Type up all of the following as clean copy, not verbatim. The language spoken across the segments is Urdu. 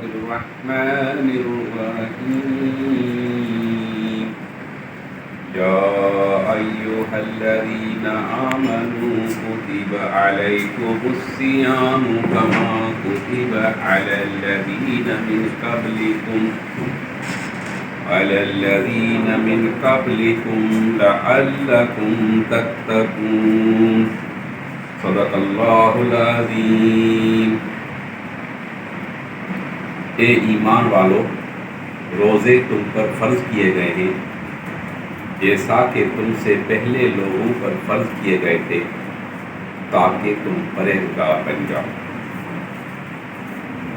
الرحمن الرحيم يا أيها الذين آمنوا كتب عليكم الصيام كما كتب على الذين من قبلكم لعلكم تتقون صدق اللہ العظیم۔ اے ایمان والو، روزے تم پر فرض کیے گئے ہیں جیسا کہ تم سے پہلے لوگوں پر فرض کیے گئے تھے تاکہ تم پرہیزگار بن جاؤ۔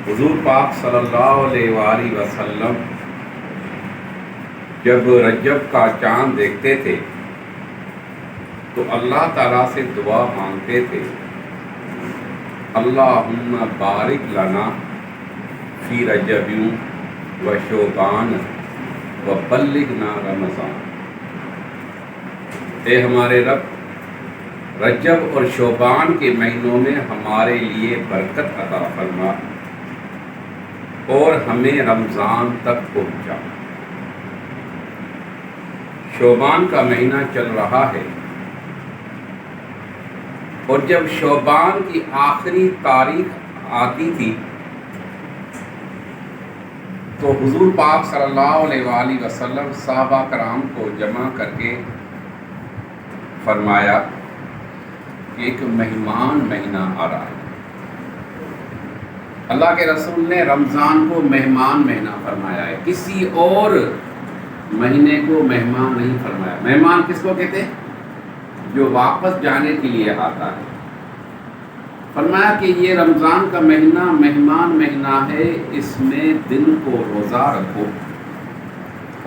حضور پاک صلی اللہ علیہ وآلہ وسلم جب رجب کا چاند دیکھتے تھے تو اللہ تعالیٰ سے دعا مانگتے تھے، اللہم بارک لنا فی رجب و شعبان و بلغنا رمضان۔ اے ہمارے رب، رجب اور شعبان کے مہینوں میں ہمارے لیے برکت عطا فرما اور ہمیں رمضان تک پہنچا۔ شعبان کا مہینہ چل رہا ہے اور جب شعبان کی آخری تاریخ آتی تھی تو حضور پاک صلی اللہ علیہ وآلہ وسلم صحابہ کرام کو جمع کر کے فرمایا کہ ایک مہمان مہینہ آ رہا ہے۔ اللہ کے رسول نے رمضان کو مہمان مہینہ فرمایا ہے، کسی اور مہینے کو مہمان نہیں فرمایا۔ مہمان کس کو کہتے ہیں؟ جو واپس جانے کے لیے آتا ہے۔ فرمایا کہ یہ رمضان کا مہینہ مہمان مہینہ ہے، اس میں دن کو روزہ رکھو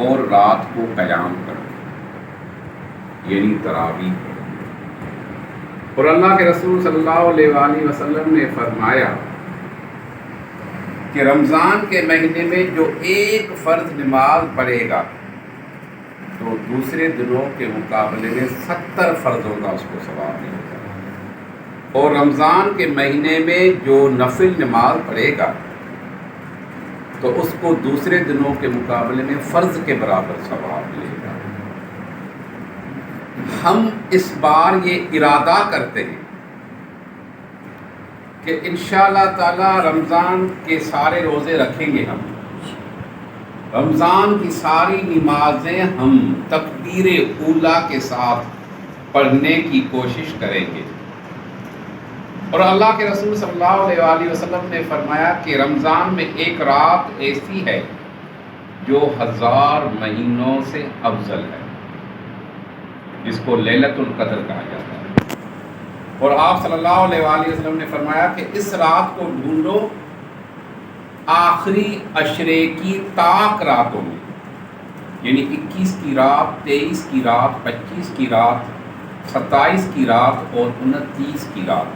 اور رات کو قیام کرو، یعنی تراویح کرو۔ اور اللہ کے رسول صلی اللہ علیہ وآلہ وسلم نے فرمایا کہ رمضان کے مہینے میں جو ایک فرض نماز پڑھے گا تو دوسرے دنوں کے مقابلے میں 70 فرضوں کا اس کو ثواب ملے گا، اور رمضان کے مہینے میں جو نفل نماز پڑھے گا تو اس کو دوسرے دنوں کے مقابلے میں فرض کے برابر ثواب ملے گا۔ ہم اس بار یہ ارادہ کرتے ہیں کہ انشاءاللہ تعالی رمضان کے سارے روزے رکھیں گے، ہم رمضان کی ساری نمازیں ہم تکبیر اولیٰ کے ساتھ پڑھنے کی کوشش کریں گے۔ اور اللہ کے رسول صلی اللہ علیہ وآلہ وسلم نے فرمایا کہ رمضان میں ایک رات ایسی ہے جو 1000 مہینوں سے افضل ہے، جس کو لیلۃ القدر کہا جاتا ہے۔ اور آپ صلی اللہ علیہ وآلہ وسلم نے فرمایا کہ اس رات کو ڈھونڈو آخری عشرے کی طاق راتوں میں، یعنی 21 کی رات، 23 کی رات، 25 کی رات، 27 کی رات اور 29 کی رات۔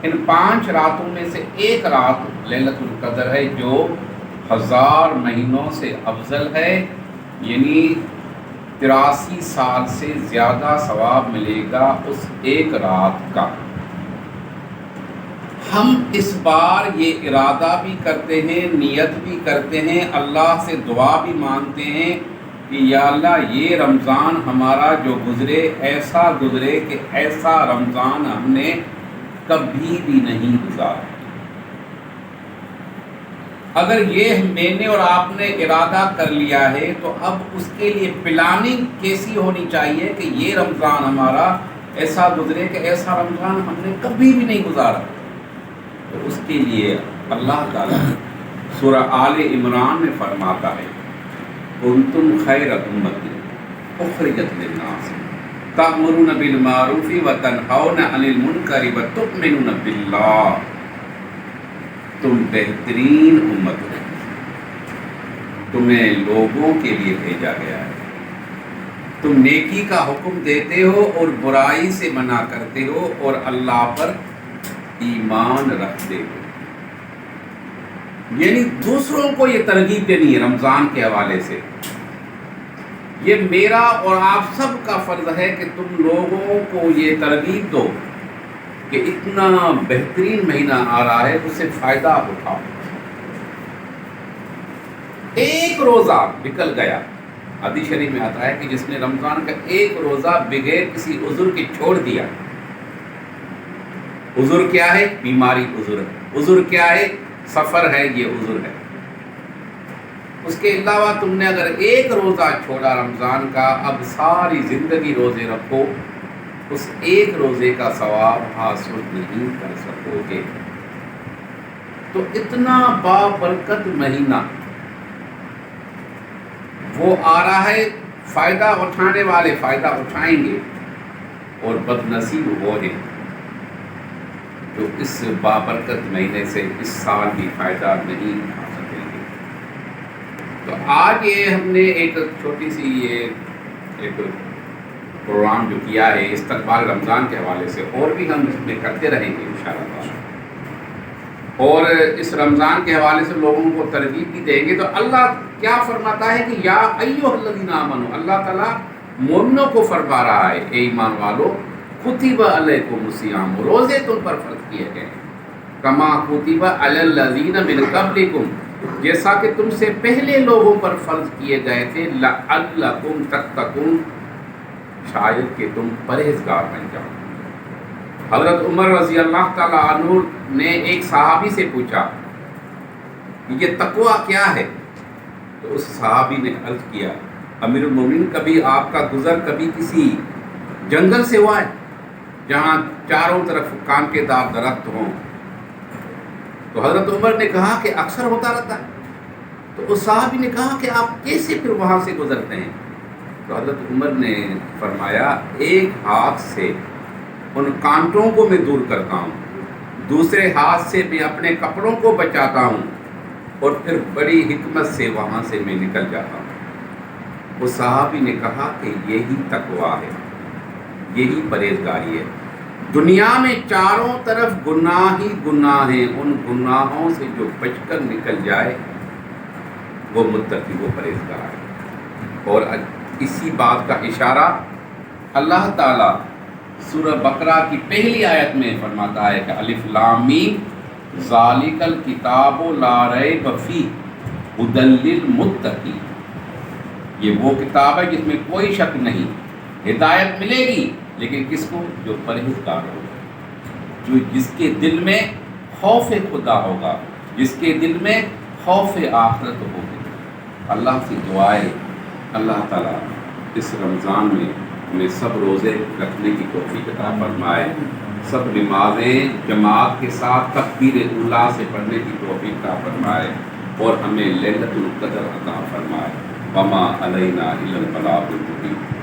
ان 5 راتوں میں سے ایک رات لیلۃ القدر ہے جو 1000 مہینوں سے افضل ہے، یعنی 83 سال سے زیادہ ثواب ملے گا اس ایک رات کا۔ ہم اس بار یہ ارادہ بھی کرتے ہیں، نیت بھی کرتے ہیں، اللہ سے دعا بھی مانگتے ہیں کہ یا اللہ یہ رمضان ہمارا جو گزرے ایسا گزرے کہ ایسا رمضان ہم نے کبھی بھی نہیں گزارا۔ اگر یہ میں نے اور آپ نے ارادہ کر لیا ہے تو اب اس کے لیے پلاننگ کیسی ہونی چاہیے کہ یہ رمضان ہمارا ایسا گزرے کہ ایسا رمضان ہم نے کبھی بھی نہیں گزارا۔ تو اس کے لیے اللہ تعالیٰ سورہ آل عمران میں فرماتا ہے، کنتم خیر امۃ اخرجت للناس تأمرون بالمعروف وتنہون عن المنکر وتؤمنون باللہ۔ تم بہترین امت ہو، تمہیں لوگوں کے لیے بھیجا گیا ہے، تم نیکی کا حکم دیتے ہو اور برائی سے منع کرتے ہو اور اللہ پر ایمان رکھتے ہو۔ یعنی دوسروں کو یہ ترغیب دینی ہے رمضان کے حوالے سے۔ یہ میرا اور آپ سب کا فرض ہے کہ تم لوگوں کو یہ ترغیب دو کہ اتنا بہترین مہینہ آ رہا ہے، اس سے فائدہ اٹھاؤ۔ ایک روزہ نکل گیا، حدیث شریف میں آتا ہے کہ جس نے رمضان کا ایک روزہ بغیر کسی عذر کے چھوڑ دیا، عذر کیا ہے؟ بیماری عذر ہے، عذر کیا ہے؟ سفر ہے، یہ عذر ہے۔ اس کے علاوہ تم نے اگر ایک روزہ چھوڑا رمضان کا، اب ساری زندگی روزے رکھو، اس ایک روزے کا ثواب حاصل نہیں کر سکو گے۔ تو اتنا بابرکت مہینہ وہ آ رہا ہے، فائدہ اٹھانے والے فائدہ اٹھائیں گے، اور بد نصیب وہ ہیں جو اس بابرکت مہینے سے اس سال بھی فائدہ نہیں اٹھا سکیں گے۔ تو آج یہ ہم نے ایک چھوٹی سی ایک پروگرام جو کیا ہے استقبال رمضان کے حوالے سے، اور بھی ہم اس میں کرتے رہیں گے انشاءاللہ، اور اس رمضان کے حوالے سے لوگوں کو ترغیب بھی دیں گے۔ تو اللہ کیا فرماتا ہے کہ یا ایھا الذین آمنوا، اللہ تعالیٰ مومنوں کو فرما رہا ہے، اے ایمان والو، کتب علیکم الصیام، روزے تم پر فرض کیے گئے کما کتب علی الذین من قبلکم، جیسا کہ تم سے پہلے لوگوں پر فرض کیے گئے تھے، لعلکم تتقون، شاید کہ تم پرہیزگار بن جاؤ۔ حضرت عمر رضی اللہ تعالیٰ عنہ نے ایک صحابی سے پوچھا کہ یہ تقوی کیا ہے؟ تو اس صحابی نے عرض کیا، امیر المومنین، کبھی آپ کا گزر کبھی کسی جنگل سے ہوا ہے جہاں چاروں طرف کان کے دار درخت ہوں؟ تو حضرت عمر نے کہا کہ اکثر ہوتا رہتا ہے۔ تو اس صحابی نے کہا کہ آپ کیسے پھر وہاں سے گزرتے ہیں؟ تو حضرت عمر نے فرمایا، ایک ہاتھ سے ان کانٹوں کو میں دور کرتا ہوں، دوسرے ہاتھ سے میں اپنے کپڑوں کو بچاتا ہوں، اور پھر بڑی حکمت سے وہاں سے میں نکل جاتا ہوں۔ وہ صحابی نے کہا کہ یہی تقویٰ ہے، یہی پرہیزگاری ہے۔ دنیا میں چاروں طرف گناہ ہی گناہ ہیں، ان گناہوں سے جو بچ کر نکل جائے وہ متقی، وہ پرہیزگار ہے۔ اور اسی بات کا اشارہ اللہ تعالیٰ سورہ بقرہ کی پہلی آیت میں فرماتا ہے کہ الف لام میم ذالک الکتاب لا ریب فیہ ھدی للمتقین، یہ وہ کتاب ہے جس میں کوئی شک نہیں، ہدایت ملے گی، لیکن کس کو؟ جو پرہیزگار ہوگا، جو جس کے دل میں خوف خدا ہوگا، جس کے دل میں خوف آخرت ہوگی۔ اللہ سے دعائے اللہ تعالیٰ اس رمضان میں ہمیں سب روزے رکھنے کی توفیق عطا فرمائے، سب نمازیں جماعت کے ساتھ تکبیر اولیٰ سے پڑھنے کی توفیق عطا فرمائے، اور ہمیں لیلۃ القدر عطا فرمائے۔ وما علینا الا البلاغ المبین۔